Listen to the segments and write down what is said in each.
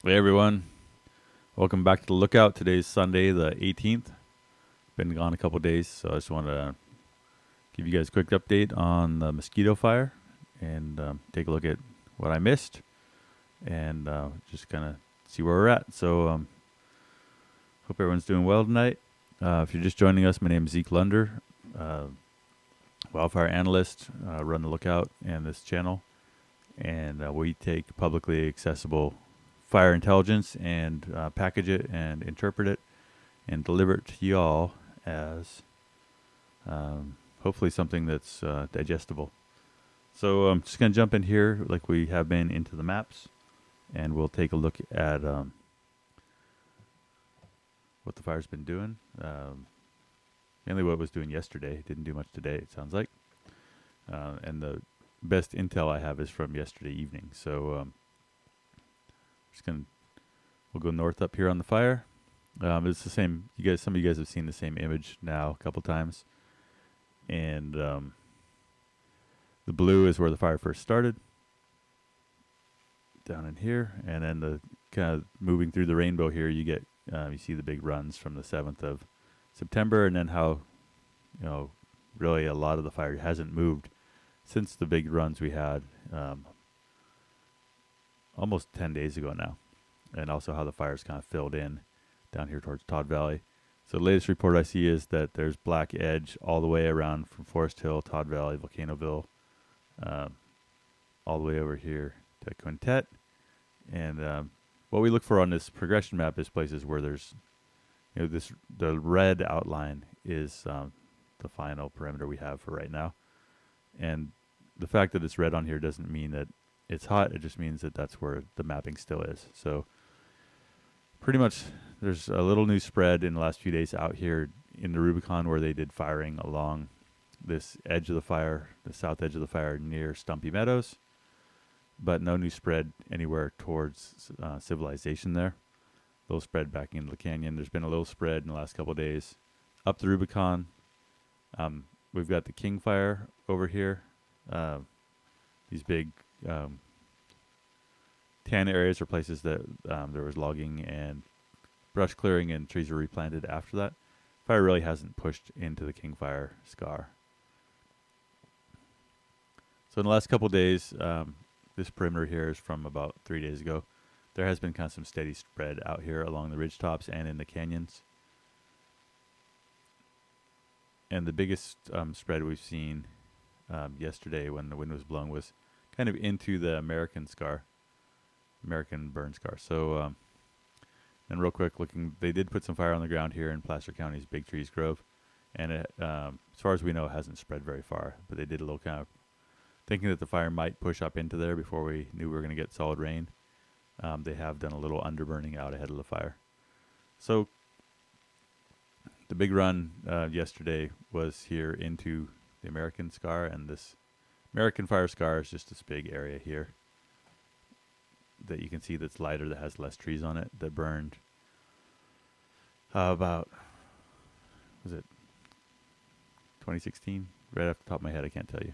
Hey everyone, welcome back to the Lookout. Today's Sunday, the 18th. Been gone a couple days, so I just want to give you guys a quick update on the Mosquito Fire and take a look at what I missed and just kind of see where we're at. So, hope everyone's doing well tonight. If you're just joining us, my name is Zeke Lunder, wildfire analyst, run the Lookout and this channel, and we take publicly accessible fire intelligence and package it and interpret it and deliver it to y'all as hopefully something that's digestible. So I'm just going to jump in here like we have been into the maps, and we'll take a look at what the fire's been doing. Mainly what it was doing yesterday. Didn't do much today, it sounds like. And the best intel I have is from yesterday evening. So we'll go north up here on the fire. It's the same. Some of you guys have seen the same image now a couple times, and the blue is where the fire first started, down in here, and then the kind of moving through the rainbow here. You see the big runs from the 7th of September, and then how, really a lot of the fire hasn't moved since the big runs we had almost 10 days ago now, and also how the fire's kind of filled in down here towards Todd Valley. So the latest report I see is that there's black edge all the way around from Forest Hill, Todd Valley, Volcanoville, all the way over here to Quintet. And what we look for on this progression map is places where there's, the red outline is the final perimeter we have for right now. And the fact that it's red on here doesn't mean that it's hot. It just means that that's where the mapping still is. So pretty much there's a little new spread in the last few days out here in the Rubicon where they did firing along this edge of the fire, the south edge of the fire near Stumpy Meadows, but no new spread anywhere towards civilization there. A little spread back into the canyon. There's been a little spread in the last couple of days up the Rubicon. We've got the King Fire over here. These big tan areas are places that there was logging and brush clearing and trees were replanted after that. Fire really hasn't pushed into the King Fire scar. So in the last couple of days, this perimeter here is from about 3 days ago. There has been kind of some steady spread out here along the ridge tops and in the canyons. And the biggest spread we've seen yesterday when the wind was blowing was kind of into the American burn scar. So, and real quick, they did put some fire on the ground here in Placer County's Big Trees Grove, and it, as far as we know, it hasn't spread very far. But they did a little kind of thinking that the fire might push up into there before we knew we were going to get solid rain. They have done a little underburning out ahead of the fire. So the big run yesterday was here into the American scar, and this American fire scar is just this big area here that you can see that's lighter, that has less trees on it, that burned about, was it 2016? Right off the top of my head, I can't tell you.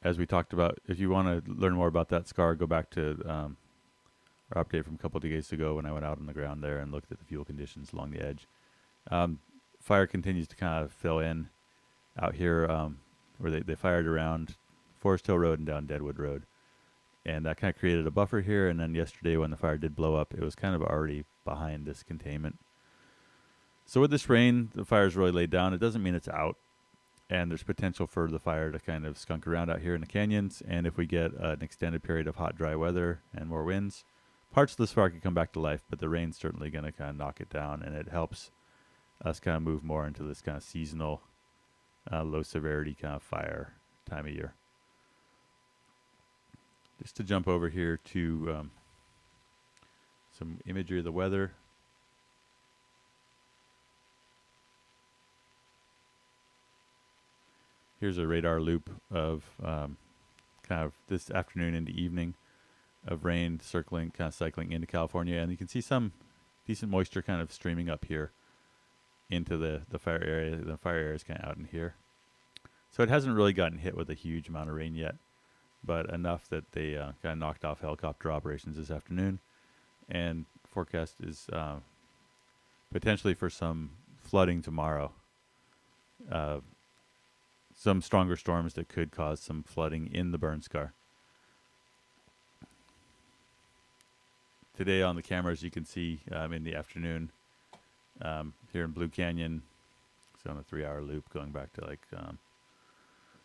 As we talked about, if you want to learn more about that scar, go back to our update from a couple of days ago when I went out on the ground there and looked at the fuel conditions along the edge. Fire continues to kind of fill in out here where they fired around Forest Hill Road and down Deadwood Road. And that kind of created a buffer here. And then yesterday when the fire did blow up, it was kind of already behind this containment. So with this rain, the fire's really laid down. It doesn't mean it's out. And there's potential for the fire to kind of skunk around out here in the canyons. And if we get an extended period of hot, dry weather and more winds, parts of this fire could come back to life. But the rain's certainly going to kind of knock it down. And it helps us kind of move more into this kind of seasonal, low severity kind of fire time of year. Just to jump over here to some imagery of the weather. Here's a radar loop of kind of this afternoon into evening of rain kind of cycling into California. And you can see some decent moisture kind of streaming up here into the fire area. The fire area is kind of out in here. So it hasn't really gotten hit with a huge amount of rain yet. but enough that they kind of knocked off helicopter operations this afternoon. And forecast is potentially for some flooding tomorrow. Some stronger storms that could cause some flooding in the burn scar. Today on the cameras, you can see in the afternoon here in Blue Canyon, it's on a 3-hour loop going back to like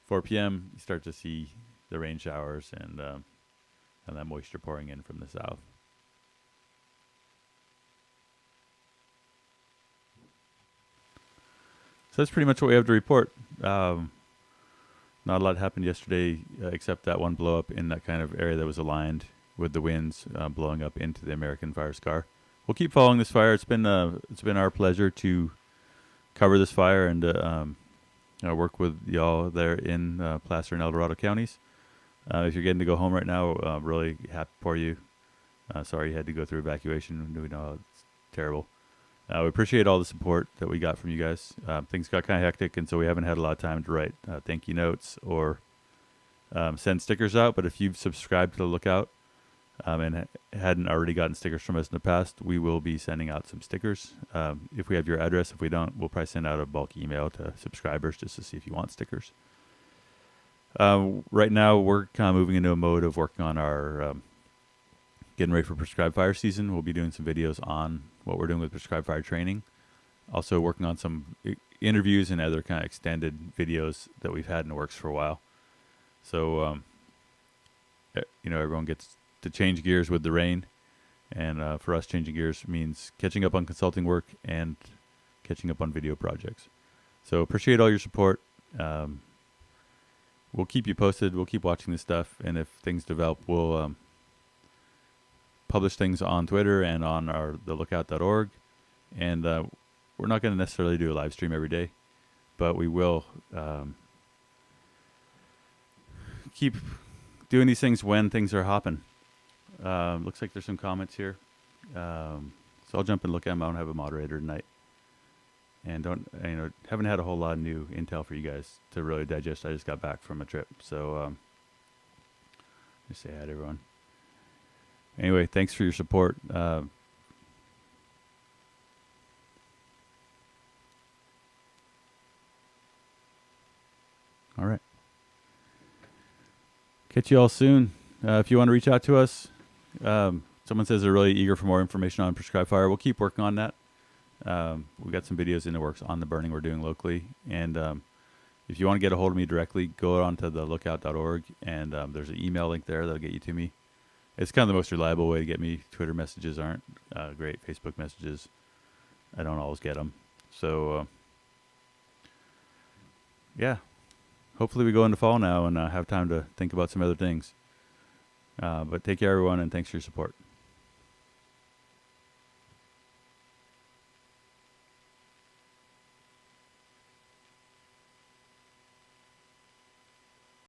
4 p.m. You start to see the rain showers and that moisture pouring in from the south. So that's pretty much what we have to report. Not a lot happened yesterday except that one blow up in that kind of area that was aligned with the winds blowing up into the American fire scar. We'll keep following this fire. It's been our pleasure to cover this fire and work with y'all there in Placer and El Dorado counties. If you're getting to go home right now, really happy for you. Sorry you had to go through evacuation. We know it's terrible. We appreciate all the support that we got from you guys. Things got kind of hectic, and so we haven't had a lot of time to write thank you notes or send stickers out. But if you've subscribed to the Lookout and hadn't already gotten stickers from us in the past, we will be sending out some stickers. If we have your address, if we don't, we'll probably send out a bulk email to subscribers just to see if you want stickers. Right now, we're kind of moving into a mode of working on our getting ready for prescribed fire season. We'll be doing some videos on what we're doing with prescribed fire training. Also working on some interviews and other kind of extended videos that we've had in the works for a while. So, everyone gets to change gears with the rain. And for us, changing gears means catching up on consulting work and catching up on video projects. So appreciate all your support. We'll keep you posted. We'll keep watching this stuff. And if things develop, we'll publish things on Twitter and on the lookout.org. And we're not going to necessarily do a live stream every day, but we will keep doing these things when things are hopping. Looks like there's some comments here. So I'll jump and look at them. I don't have a moderator tonight. And haven't had a whole lot of new intel for you guys to really digest. I just got back from a trip. So just say hi to everyone. Anyway, thanks for your support. All right. Catch you all soon. If you want to reach out to us, someone says they're really eager for more information on prescribed fire. We'll keep working on that. We've got some videos in the works on the burning we're doing locally. And if you want to get a hold of me directly, go on to the lookout.org, and there's an email link there that'll get you to me. It's kind of the most reliable way to get me. Twitter messages aren't great. Facebook messages, I don't always get them. So, yeah. Hopefully we go into fall now and have time to think about some other things. But take care, everyone, and thanks for your support.